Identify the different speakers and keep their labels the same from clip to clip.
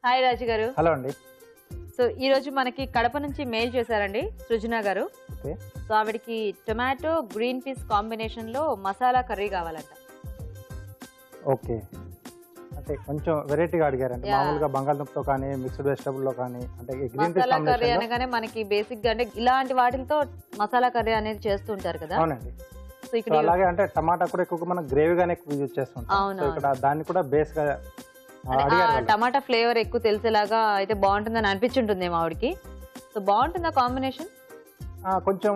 Speaker 1: Hi రాజు గారు.
Speaker 2: Hello అండి.
Speaker 1: So ఈ రోజు మనకి కడప నుంచి మెయిల్ చేశారండి సృజన గారు.
Speaker 2: ఓకే.
Speaker 1: సో ఆవిడకి టొమాటో గ్రీన్ పీస్ కాంబినేషన్ లో మసాలా కర్రీ కావాలంట.
Speaker 2: ఓకే, అంటే కొంచెం వెరైటీగా అడిగారండి. మామూలుగా బంగాళదుంపతో కానీ మిక్స్డ్ వెజిటబుల్ లో కానీ అంటే గ్రీన్ పీస్
Speaker 1: మసాలా కర్రీ అనగానే మనకి బేసిక్ గా అంటే ఇలాంటి వాటితో మసాలా కర్రీ అనేది చేస్తూ ఉంటారు కదా.
Speaker 2: అవునండి.
Speaker 1: సో ఇక్కడ
Speaker 2: అలాగే అంటే టమాటా కూడా ఎక్కువగా మనం గ్రేవీగానే ఎక్కువ యూజ్ చేస్తుంటాం. సో ఇక్కడ దాన్ని కూడా బేస్ గా
Speaker 1: టమాటా ఫ్లేవర్ ఎక్కువ తెలిసేలాగా అయితే బాగుంటుందని అనిపించుంటుందేమో ఆవిడకి. సో బాగుంటుందా కాంబినేషన్?
Speaker 2: కొంచెం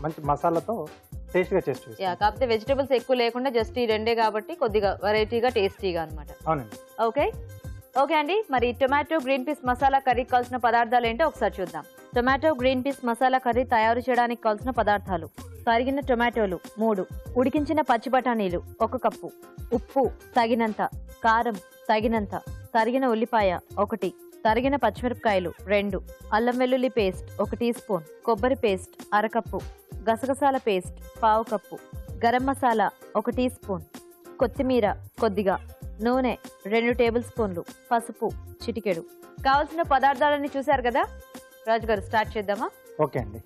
Speaker 2: మంచి మసాలాతో టేస్ట్ గా చేసి
Speaker 1: కాకపోతే వెజిటబుల్స్ ఎక్కువ లేకుండా జస్ట్ ఈ రెండే కాబట్టి కొద్దిగా వెరైటీగా టేస్టీగా అనమాట.
Speaker 2: అవునండి.
Speaker 1: ఓకే ఓకే అండి. మరి టొమాటో గ్రీన్ పీస్ మసాలా కర్రీకి కావాల్సిన పదార్థాలు ఏంటో ఒకసారి చూద్దాం. Tomato green peas masala curry తయారు చేయడానికి కావాల్సిన పదార్థాలు: తరిగిన టొమాటోలు 3, ఉడికించిన పచ్చి బఠానీలు 1 కప్పు, ఉప్పు తగినంత, కారం తగినంత, తరిగిన ఉల్లిపాయ 1, తరిగిన పచ్చిమిరపకాయలు 2, అల్లం వెల్లుల్లి పేస్ట్ 1 టీ స్పూన్, కొబ్బరి పేస్ట్ 1/2 కప్పు, గసగసాల paste 1/2 cup, garam masala 1 teaspoon, కొత్తిమీర కొద్దిగా, నూనె 2 టేబుల్ స్పూన్లు, పసుపు చిటికెడు. కావాల్సిన పదార్థాలన్నీ చూసారు కదా రాజు గారు, స్టార్ట్ చేద్దామా?
Speaker 2: ఓకే అండి.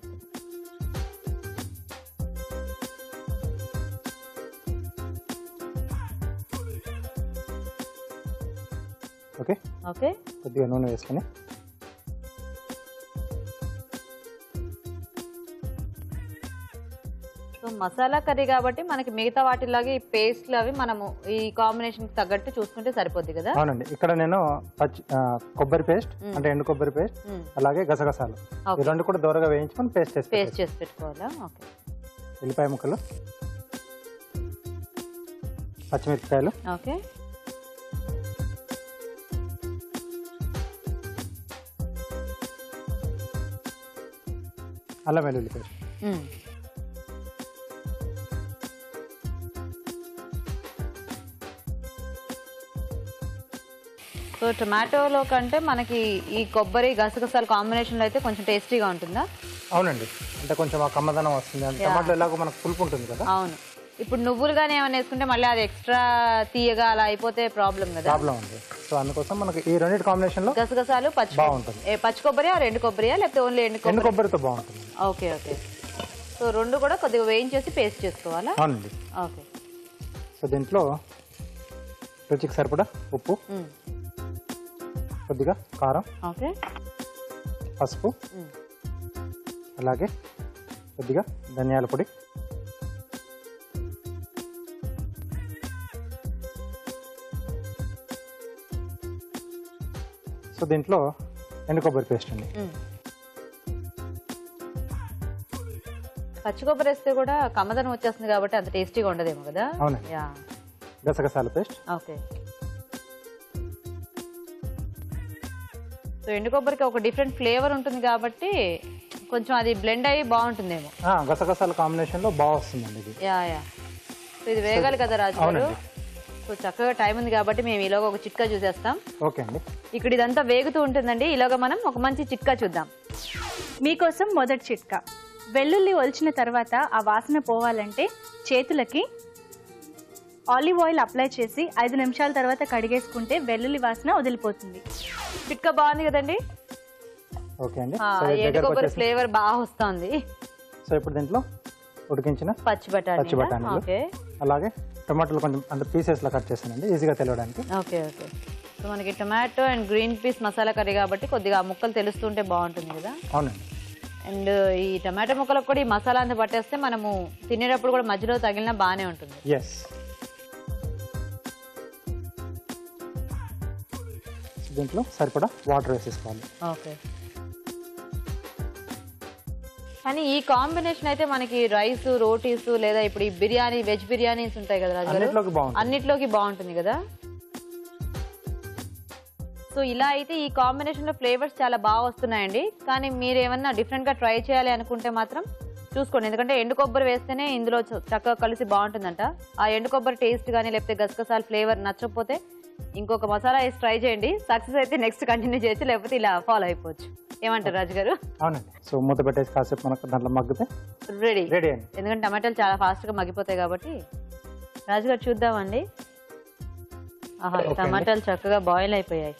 Speaker 2: Okay
Speaker 1: okay.
Speaker 2: కొద్దిగా నూనె వేసుకొని
Speaker 1: మసాలా కర్రీ కాబట్టి మనకి మిగతా వాటిలాగే ఈ పేస్ట్లు అవి మనము ఈ కాంబినేషన్ తగ్గట్టు చూసుకుంటే సరిపోద్ది కదా.
Speaker 2: అవునండి. ఇక్కడ నేను కొబ్బరి పేస్ట్ అంటే ఎండు కొబ్బరి పేస్ట్ అలాగే గసగసాలు ఈ రెండు కూడా దూరగా వేయించుకొని పేస్ట్
Speaker 1: చేసి పెట్టుకోవాలా. ఓకే.
Speaker 2: ఉల్లిపాయ ముక్కలు, పచ్చిమిరపకాయలు,
Speaker 1: ఓకే,
Speaker 2: అల్లం వెల్లుల్లి పేస్ట్.
Speaker 1: సో టొమాటోలో కంటే మనకి ఈ కొబ్బరి గసగసాల కాంబినేషన్లో అయితే కొంచెం టేస్టీగా ఉంటుందా?
Speaker 2: అవునండి. అంటే కొంచెం ఆ కమ్మదనం వస్తుంది. అంటే టమాటో ఎలాగో మనకు పులుపు ఉంటుంది కదా.
Speaker 1: అవును. ఇప్పుడు నువ్వులుగానే ఏమైనా వేసుకుంటే మళ్ళీ అది ఎక్స్ట్రా తీయగా అలా అయిపోతే ప్రాబ్లం కదా.
Speaker 2: ప్రాబ్లం ఉంది. సో అందుకోసం మనకి ఈ రెండింటి కాంబినేషన్ లో
Speaker 1: గసగసాలు
Speaker 2: బాగుంటుంది.
Speaker 1: పచ్చి కొబ్బరియా ఎండు కొబ్బరియా లేకపోతే ఓన్లీ ఎండు
Speaker 2: కొబ్బరితో బాగుంటుంది.
Speaker 1: Okay okay. సో రెండు కూడా కొద్దిగా వేయించేసి పేస్ట్ చేసుకోవాలా?
Speaker 2: అవునండి.
Speaker 1: ఓకే.
Speaker 2: సో దీంట్లో రుచికి సరిపడా ఉప్పు, కొద్దిగా కారం,
Speaker 1: ఓకే,
Speaker 2: పసుపు, అలాగే కొద్దిగా ధనియాల పొడి, సో దీంట్లో ఎండు కొబ్బరి పేస్ట్ అండి.
Speaker 1: పచ్చి కొబ్బరి వేస్తే కూడా కమ్మదనం వచ్చేస్తుంది కాబట్టి అంత టేస్టీగా ఉండదేమో కదా.
Speaker 2: అవునండి. గసగసాల పేస్ట్.
Speaker 1: ఓకే. సో ఎండు కొబ్బరికి ఒక డిఫరెంట్ ఫ్లేవర్ ఉంటుంది కాబట్టి కొంచెం అది బ్లెండ్ అయ్యి బాగుంటుందేమో.
Speaker 2: గసగసాల కాంబినేషన్ లో బాగా వస్తుందండి ఇది.
Speaker 1: సో ఇది వేగాలి కదా రాజు గారు. సో చక్కగా టైం ఉంది కాబట్టి మేము ఈలోగా ఒక చిట్కా చూసేస్తాం.
Speaker 2: ఓకే అండి.
Speaker 1: ఇక్కడ ఇదంతా వేగుతూ ఉంటుందండి. ఈలోగా మనం ఒక మంచి చిట్కా చూద్దాం.
Speaker 3: మీకోసం మొదటి చిట్కా: వెల్లుల్లి ఒలిచిన తర్వాత ఆ వాసన పోవాలంటే చేతులకి ఆలివ్ ఆయిల్ అప్లై చేసి 5 నిమిషాల తర్వాత కడిగేసుకుంటే వెల్లుల్లి వాసన వదిలిపోతుంది.
Speaker 1: చిట్కా బాగుంది కదండి.
Speaker 2: ఓకే అండి.
Speaker 1: ఎండు కొబ్బరి ఫ్లేవర్ బాగా వస్తుంది.
Speaker 2: సో ఇప్పుడు దీంట్లో ఉడికించిన
Speaker 1: పచ్చి బఠానీలు,
Speaker 2: అలాగే టొమాటోలు కొంచెం అంటే పీసెస్ లా కట్ చేసానండి ఈజీగా తెలియడానికి.
Speaker 1: Okay okay. సో మనకి tomato and green peas masala curry కాబట్టి కొద్దిగా ఆ ముక్కలు తెలుస్తుంటే బాగుంటుంది కదా.
Speaker 2: అవునండి.
Speaker 1: అండ్ ఈ టమాటో ముక్కలకు కూడా ఈ మసాలా అంతా పట్టేస్తే మనము తినేటప్పుడు కూడా మధ్యలో తగిలినా బాగానే ఉంటుంది.
Speaker 2: ఎస్. దీంట్లో సరిపడా వాటర్ వేసేసుకోవాలి.
Speaker 1: ఓకే. కానీ ఈ కాంబినేషన్ అయితే మనకి రైస్, రోటీస్ లేదా ఇప్పుడు ఈ బిర్యానీ, వెజ్ బిర్యానీస్ ఉంటాయి కదా రాజు గారు, అన్నిట్లోకి బాగుంటుంది కదా. సో ఇలా అయితే ఈ కాంబినేషన్ లో ఫ్లేవర్స్ చాలా బాగా వస్తున్నాయండి. కానీ మీరు ఏమన్నా డిఫరెంట్ గా ట్రై చేయాలి అనుకుంటే మాత్రం చూసుకోండి. ఎందుకంటే ఎండు కొబ్బరి వేస్తేనే ఇందులో చక్కగా కలిసి బాగుంటుందంట. ఆ ఎండు కొబ్బరి టేస్ట్ కానీ లేకపోతే గసగసాల ఫ్లేవర్ నచ్చకపోతే ఇంకొక మసాలా వేసి ట్రై చేయండి. సక్సెస్ అయితే నెక్స్ట్ కంటిన్యూ చేసి, లేకపోతే ఇలా ఫాలో అయిపోవచ్చు. ఏమంటారు రాజు గారు?
Speaker 2: అవునండి. సో మూత పెట్టేసి కాసేపు మనకు దాంట్లో మగ్గితే
Speaker 1: రెడీ
Speaker 2: రెడీ అండి.
Speaker 1: ఎందుకంటే టమాటాలు చాలా ఫాస్ట్ గా మగ్గిపోతాయి కాబట్టి. రాజు గారు చూద్దామండి. టమాటాలు చక్కగా బాయిల్ అయిపోయాయి.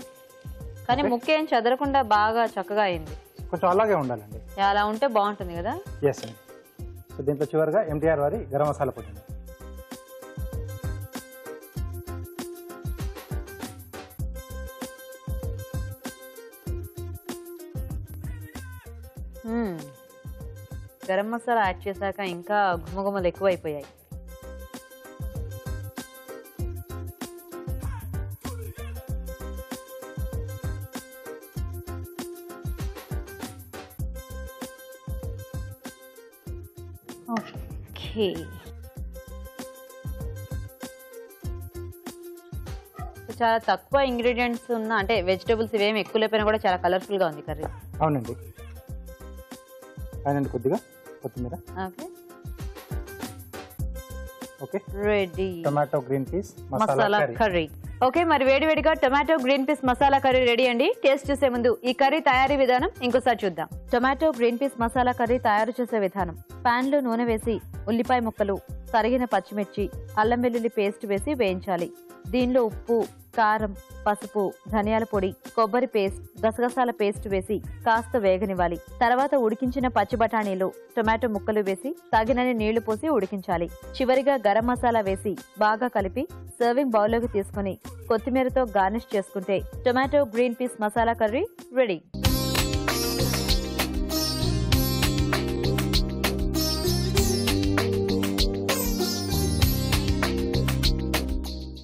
Speaker 1: కానీ ముక్క ఏం చెదరకుండా బాగా చక్కగా అయింది.
Speaker 2: కొంచెం అలాగే ఉండాలండి.
Speaker 1: అలా ఉంటే బాగుంటుంది కదా.
Speaker 2: ఎస్ అండి. సో దీంట్లో చివరిగా MTR వారి గరం మసాలా పొడి.
Speaker 1: గరం మసాలా యాడ్ చేశాక ఇంకా గుమగుమలు ఎక్కువైపోయాయి. ఓకే, చాలా తక్కువ ఇంగ్రీడియంట్స్ ఉన్న అంటే వెజిటబుల్స్ ఇవేమి ఎక్కువ లేకపోయినా కూడా చాలా కలర్ఫుల్ గా ఉంది కర్రీ.
Speaker 2: అవునండి. అయినండి కొద్దిగా కొత్తిమీర.
Speaker 1: Okay
Speaker 2: okay,
Speaker 1: ready
Speaker 2: tomato green peas
Speaker 1: masala curry. Okay, మరి వేడివేడిగా tomato green peas masala curry ready అండి. టేస్ట్ చేసే ముందు ఈ కర్రీ తయారీ విధానం ఇంకోసారి చూద్దాం. Tomato green peas masala curry తయారు చేసే విధానం: పాన్ లో నూనె వేసి ఉల్లిపాయ ముక్కలు, తరిగిన పచ్చిమిర్చి, అల్లం వెల్లుల్లి పేస్ట్ వేసి వేయించాలి. దీనిలో ఉప్పు, కారం, పసుపు, ధనియాల పొడి, కొబ్బరి పేస్ట్, గసగసాల పేస్ట్ వేసి కాస్త వేగనివ్వాలి. తర్వాత ఉడికించిన పచ్చి బఠానీలు, టొమాటో ముక్కలు వేసి తగినన్ని నీళ్లు పోసి ఉడికించాలి. చివరిగా గరం మసాలా వేసి బాగా కలిపి సర్వింగ్ బౌల్లోకి తీసుకుని కొత్తిమీరతో గార్నిష్ చేసుకుంటే tomato green peas masala curry ready.